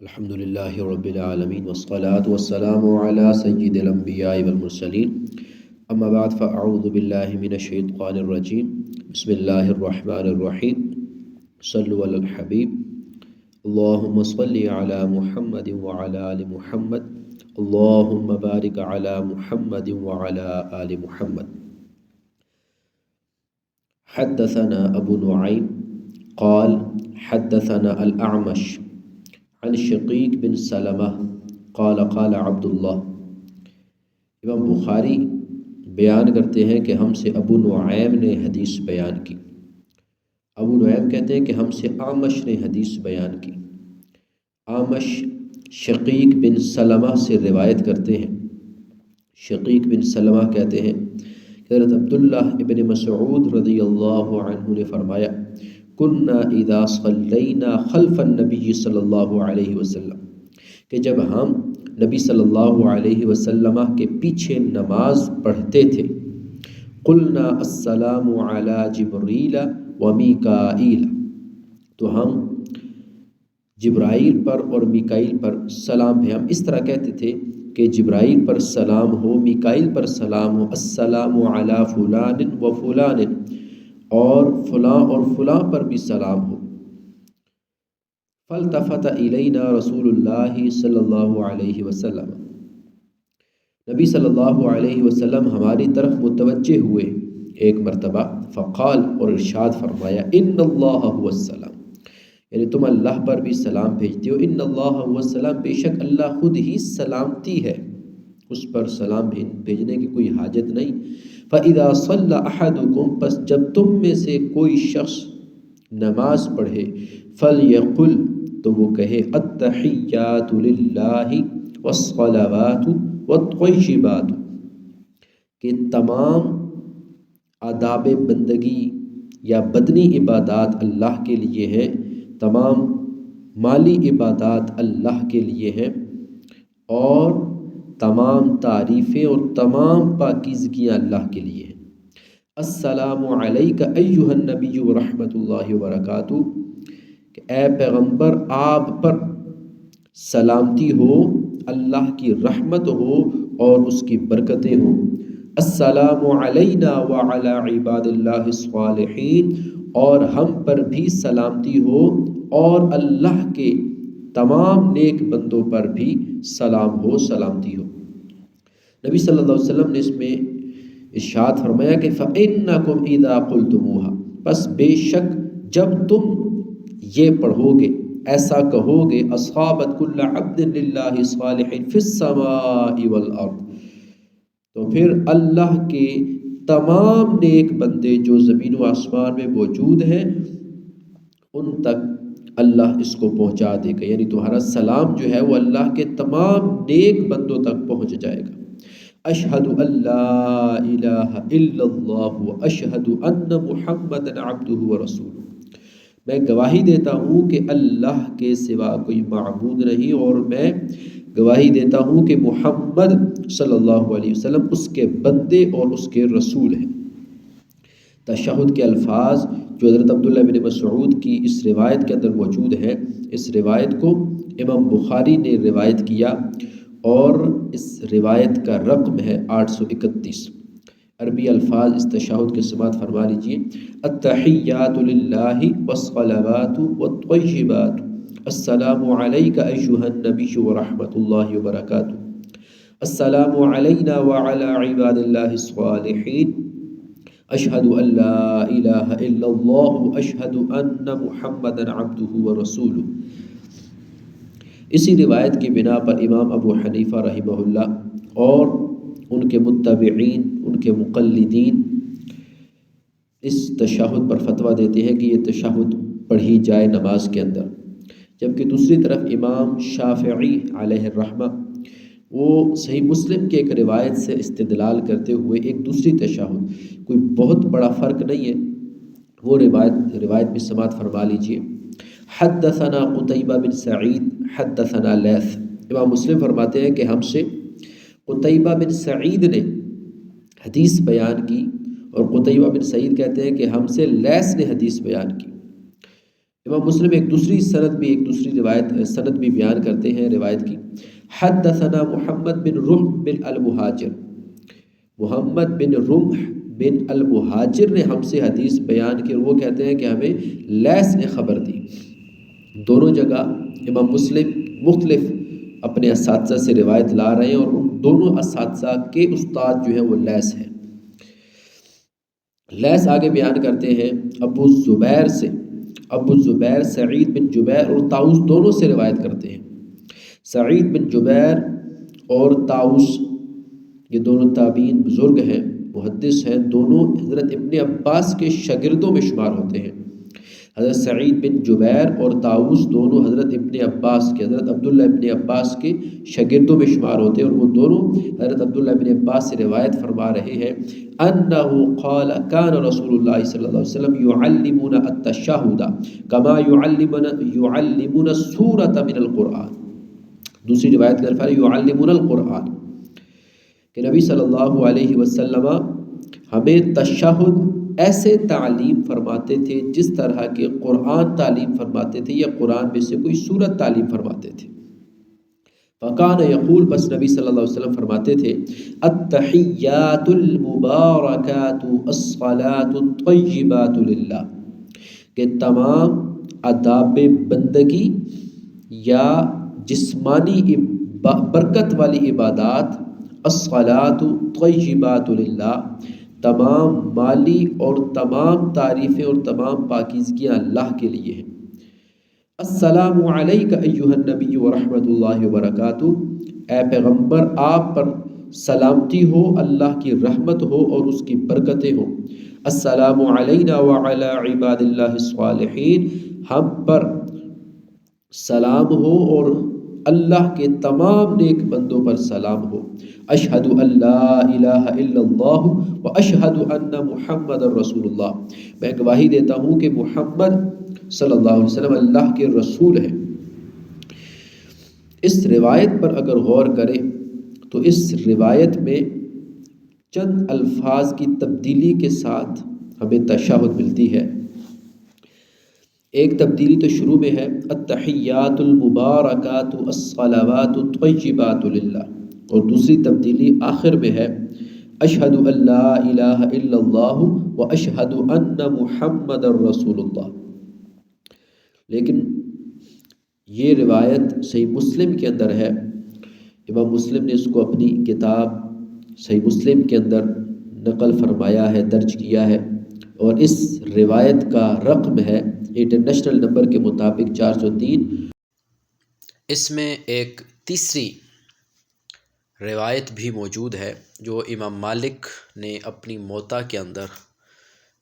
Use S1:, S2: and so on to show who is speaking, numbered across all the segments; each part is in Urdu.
S1: الحمد لله رب العالمين والصلاة والسلام على سيد الأنبياء والمرسلين أما بعد فأعوذ بالله من الشيطان الرجيم بسم الله الرحمن الرحيم صلوا على الحبيب اللهم صل على محمد وعلى آل محمد اللهم بارك على محمد وعلى آل محمد. حدثنا أبو نعيم قال حدثنا الأعمش عن شقیق بن سلمہ قال قال عبداللہ. امام بخاری بیان کرتے ہیں کہ ہم سے ابو نعیم نے حدیث بیان کی. ابو نعیم کہتے ہیں کہ ہم سے اعمش نے حدیث بیان کی. اعمش شقیق بن سلمہ سے روایت کرتے ہیں. شقیق بن سلمہ کہتے ہیں کہ حضرت عبداللہ ابن مسعود رضی اللہ عنہ نے فرمایا کننا اذا صلینا خلف النبی صلی اللہ علیہ وسلم، کہ جب ہم نبی صلی اللہ علیہ وسلم کے پیچھے نماز پڑھتے تھے قلنا السلام علی جبریل و میکائیل، تو ہم جبرائیل پر اور میکائیل پر سلام بھیجتے. ہم اس طرح کہتے تھے کہ جبرائیل پر سلام ہو، میکائیل پر سلام ہو، السلام علی فلان و فلان، اور فلاں پر بھی سلام ہو. فالتفت الینا رسول اللہ صلی اللہ علیہ وسلم، نبی صلی اللہ علیہ وسلم ہماری طرف متوجہ ہوئے ایک مرتبہ. فقال، اور ارشاد فرمایا، ان اللہ هو السلام، یعنی تم اللہ پر بھی سلام بھیجتے ہو. ان اللہ هو السلام، بے شک اللہ خود ہی سلامتی ہے، اس پر سلام بھیجنے کی کوئی حاجت نہیں. فَإِذَا صَلَّ أَحَدُكُمْ، پس جب تم میں سے کوئی شخص نماز پڑھے فَلْيَقُلْ، تو وہ کہے التَّحِيَّاتُ لِلَّهِ وَالصَّلَوَاتُ وَالطَّيِّبَاتُ، کہ تمام آداب بندگی یا بدنی عبادات اللہ کے لیے ہیں، تمام مالی عبادات اللہ کے لیے ہیں، اور تمام تعریفیں اور تمام پاکیزگیاں اللہ کے لیے ہیں. السلام علیک ایھا النبی ورحمۃ اللہ وبرکاتہ، کہ اے پیغمبر آپ پر سلامتی ہو، اللہ کی رحمت ہو اور اس کی برکتیں ہوں. السلام علینا وعلی عباد اللہ الصالحین، اور ہم پر بھی سلامتی ہو اور اللہ کے تمام نیک بندوں پر بھی سلام ہو، سلامتی ہو. نبی صلی اللہ علیہ وسلم نے اس میں ارشاد فرمایا کہ فَإِنَّكُمْ إِذَا قُلْتُمُوهَا، پس بے شک جب تم یہ پڑھو گے، ایسا کہو گے، أَصَابَتْ كُلَّ عَبْدٍ لِلَّهِ صَالِحٍ فِي السَّمَاءِ وَالْأَرْضِ، تو پھر اللہ کے تمام نیک بندے جو زمین و آسمان میں موجود ہیں ان تک اللہ اس کو پہنچا دے گا. یعنی تمہارا سلام جو ہے وہ اللہ کے تمام نیک بندوں تک پہنچ جائے گا. اشہد ان لا الہ الا اللہ و اشہد ان محمدا عبدہ و رسولہ، میں گواہی دیتا ہوں کہ اللہ کے سوا کوئی معبود نہیں، اور میں گواہی دیتا ہوں کہ محمد صلی اللہ علیہ وسلم اس کے بندے اور اس کے رسول ہیں. تشہد کے الفاظ جو حضرت عبداللہ بن مسعود کی اس روایت کے اندر موجود ہیں، اس روایت کو امام بخاری نے روایت کیا اور اس روایت کا رقم ہے 831. عربی الفاظ اس تشہد کے سماعت فرما لیجئے. التحیات للہ والصلوات والطیبات، السلام علیک ایھا النبی ورحمۃ اللہ وبرکاتہ، السلام علینا وعلی عباد اللہ الصالحین، اشہد ان لا الہ الا اللہ اشہد ان محمدا عبدہ ورسولہ. اسی روایت کی بنا پر امام ابو حنیفہ رحمہ اللہ اور ان کے متبعین، ان کے مقلدین اس تشہد پر فتویٰ دیتے ہیں کہ یہ تشہد پڑھی جائے نماز کے اندر. جبکہ دوسری طرف امام شافعی علیہ الرحمہ وہ صحیح مسلم کے ایک روایت سے استدلال کرتے ہوئے ایک دوسری تشہد، کوئی بہت بڑا فرق نہیں ہے، وہ روایت بھی سماعت فرما لیجئے. حدثنا قتیبہ بن سعید حدثنا لیث، امام مسلم فرماتے ہیں کہ ہم سے قتیبہ بن سعید نے حدیث بیان کی، اور قتیبہ بن سعید کہتے ہیں کہ ہم سے لیث نے حدیث بیان کی. امام مسلم ایک دوسری سند بھی بیان کرتے ہیں روایت کی. حدثنا محمد بن رمح بن المہاجر، محمد بن رمح بن المہاجر نے ہم سے حدیث بیان کی، اور وہ کہتے ہیں کہ ہمیں لیث نے خبر دی. دونوں جگہ امام مسلم مختلف اپنے اساتذہ سے روایت لا رہے ہیں، اور ان دونوں اساتذہ کے استاد جو ہیں وہ لیث ہیں. لیث آگے بیان کرتے ہیں ابو زبیر سے، ابو زبیر سعید بن جبیر اور طاؤس دونوں سے روایت کرتے ہیں. سعید بن جبیر اور طاؤس یہ دونوں تابعین بزرگ ہیں، محدث ہیں، دونوں حضرت ابن عباس کے شاگردوں میں شمار ہوتے ہیں. حضرت سعید بن جبیر اور طاؤس دونوں حضرت ابن عباس کے، حضرت عبداللہ ابن عباس کے شاگردوں میں شمار ہوتے ہیں، اور وہ دونوں حضرت عبداللہ ابن عباس سے روایت فرما رہے ہیں انہو قال کان رسول اللہ صلی اللہ علیہ وسلم یعلمنا التشہد کما یعلمنا السورة من القرآن. دوسری روایت کا الفاظ یعلمنا القرآن کہ نبی صلی اللہ علیہ وسلم ہمیں تشہد ایسے تعلیم فرماتے تھے جس طرح کے قرآن تعلیم فرماتے تھے یا قرآن میں سے کوئی سورت تعلیم فرماتے تھے. فکان یقول، بس نبی صلی اللہ علیہ وسلم فرماتے تھے التحیات المبارکات الصلاۃ الطیبات للہ، کہ تمام آداب بندگی یا جسمانی برکت والی عبادات، الصلاۃ الطیبات للہ تمام مالی اور تمام تعریفیں اور تمام پاکیزگیاں اللہ کے لیے ہیں. السلام علیک ایہا النبی ورحمۃ اللہ وبرکاتہ، اے پیغمبر آپ پر سلامتی ہو، اللہ کی رحمت ہو اور اس کی برکتیں ہوں. السلام علینا وعلی عباد اللہ الصالحین، ہم پر سلام ہو اور اللہ کے تمام نیک بندوں پر سلام ہو. اشہد ان لا الہ الا اللہ و اشہد ان محمد رسول اللہ، میں گواہی دیتا ہوں کہ محمد صلی اللہ علیہ وسلم اللہ کے رسول ہیں. اس روایت پر اگر غور کریں تو اس روایت میں چند الفاظ کی تبدیلی کے ساتھ ہمیں تشہد ملتی ہے. ایک تبدیلی تو شروع میں ہے التحیات المبارکات الصلوات الطیبات للہ، اور دوسری تبدیلی آخر میں ہے اشہد ان لا الہ الا اللہ و اشہد ان محمد رسول اللہ. لیکن یہ روایت صحیح مسلم کے اندر ہے، امام مسلم نے اس کو اپنی کتاب صحیح مسلم کے اندر نقل فرمایا ہے، درج کیا ہے، اور اس روایت کا رقم ہے انٹرنیشنل نمبر کے مطابق 403.
S2: اس میں ایک تیسری روایت بھی موجود ہے جو امام مالک نے اپنی موطا کے اندر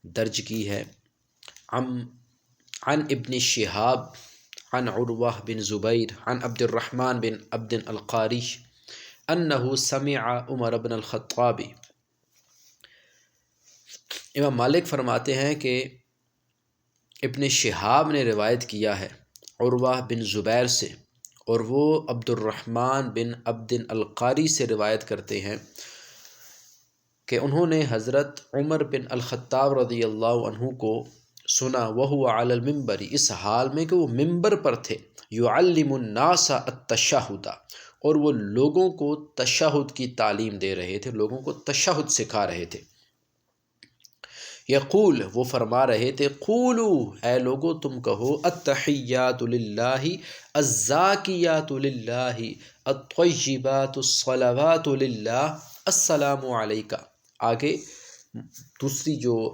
S2: درج کی ہے. عن ابن شہاب عن عروہ بن زبیر عن عبد الرحمن بن عبد القاری انہ سمع عمر بن الخطاب. امام مالک فرماتے ہیں کہ ابن شہاب نے روایت کیا ہے عروہ بن زبیر سے، اور وہ عبد الرحمن بن عبد القاری سے روایت کرتے ہیں کہ انہوں نے حضرت عمر بن الخطاب رضی اللہ عنہ کو سنا وہو علی المنبر، اس حال میں کہ وہ ممبر پر تھے، یعلم الناس التشہد، اور وہ لوگوں کو تشہد کی تعلیم دے رہے تھے، لوگوں کو تشہد سکھا رہے تھے. یقول، وہ فرما رہے تھے قولو، اے لوگو تم کہو التحیات للہ الزاکیات للہ الطیبات الصلوات للہ السلام علیکہ. آگے دوسری جو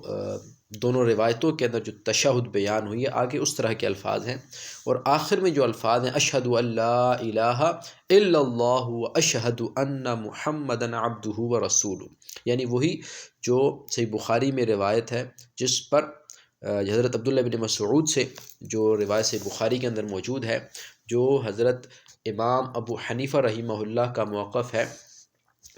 S2: دونوں روایتوں کے اندر جو تشہد بیان ہوئی ہے، آگے اس طرح کے الفاظ ہیں، اور آخر میں جو الفاظ ہیں اشہد ان لا الہ الا اللہ و اشہد ان محمدًا عبدہ و رسولہ، یعنی وہی جو صحیح بخاری میں روایت ہے جس پر حضرت عبداللہ بن مسعود سے جو روایت صحیح بخاری کے اندر موجود ہے، جو حضرت امام ابو حنیفہ رحمہ اللہ کا موقف ہے.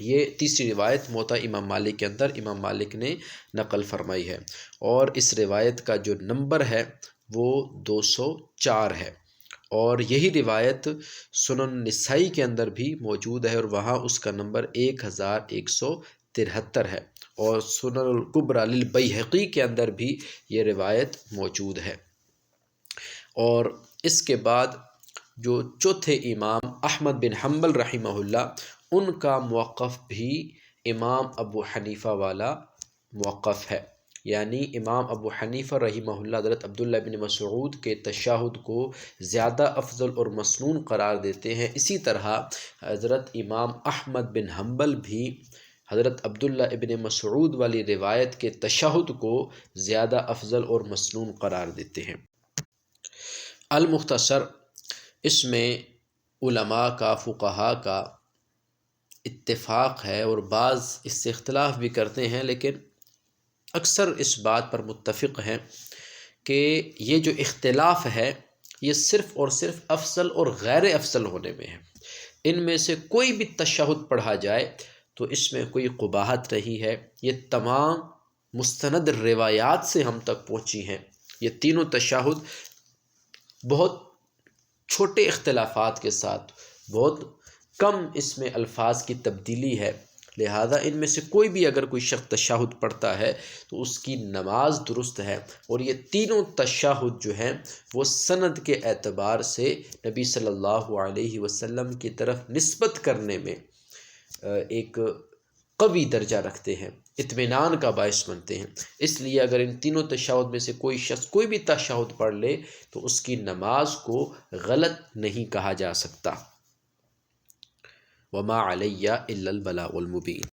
S2: یہ تیسری روایت موطا امام مالک کے اندر امام مالک نے نقل فرمائی ہے، اور اس روایت کا جو نمبر ہے وہ 204 ہے، اور یہی روایت سنن نسائی کے اندر بھی موجود ہے، اور وہاں اس کا نمبر 1173 ہے، اور سنن الکبریٰ للبیہقی کے اندر بھی یہ روایت موجود ہے. اور اس کے بعد جو چوتھے امام احمد بن حنبل رحمہ اللہ، ان کا موقف بھی امام ابو حنیفہ والا موقف ہے، یعنی امام ابو حنیفہ رحمہ اللہ حضرت عبداللہ بن مسعود کے تشہد کو زیادہ افضل اور مسنون قرار دیتے ہیں۔ اسی طرح حضرت امام احمد بن حنبل بھی حضرت عبداللہ ابن مسعود والی روایت کے تشہد کو زیادہ افضل اور مسنون قرار دیتے ہیں۔ المختصر، اس میں علماء کا، فقہاء کا اتفاق ہے، اور بعض اس سے اختلاف بھی کرتے ہیں، لیکن اکثر اس بات پر متفق ہیں کہ یہ جو اختلاف ہے یہ صرف اور صرف افضل اور غیر افضل ہونے میں ہے۔ ان میں سے کوئی بھی تشہد پڑھا جائے تو اس میں کوئی قباحت نہیں ہے، یہ تمام مستند روایات سے ہم تک پہنچی ہیں۔ یہ تینوں تشہد بہت چھوٹے اختلافات کے ساتھ، بہت کم اس میں الفاظ کی تبدیلی ہے، لہذا ان میں سے کوئی بھی اگر کوئی شخص تشہد پڑھتا ہے تو اس کی نماز درست ہے۔ اور یہ تینوں تشہد جو ہیں وہ سند کے اعتبار سے نبی صلی اللہ علیہ وسلم کی طرف نسبت کرنے میں ایک قوی درجہ رکھتے ہیں، اطمینان کا باعث بنتے ہیں۔ اس لیے اگر ان تینوں تشہد میں سے کوئی شخص کوئی بھی تشہد پڑھ لے تو اس کی نماز کو غلط نہیں کہا جا سکتا۔ وما علیہ الا البلاغ المبین۔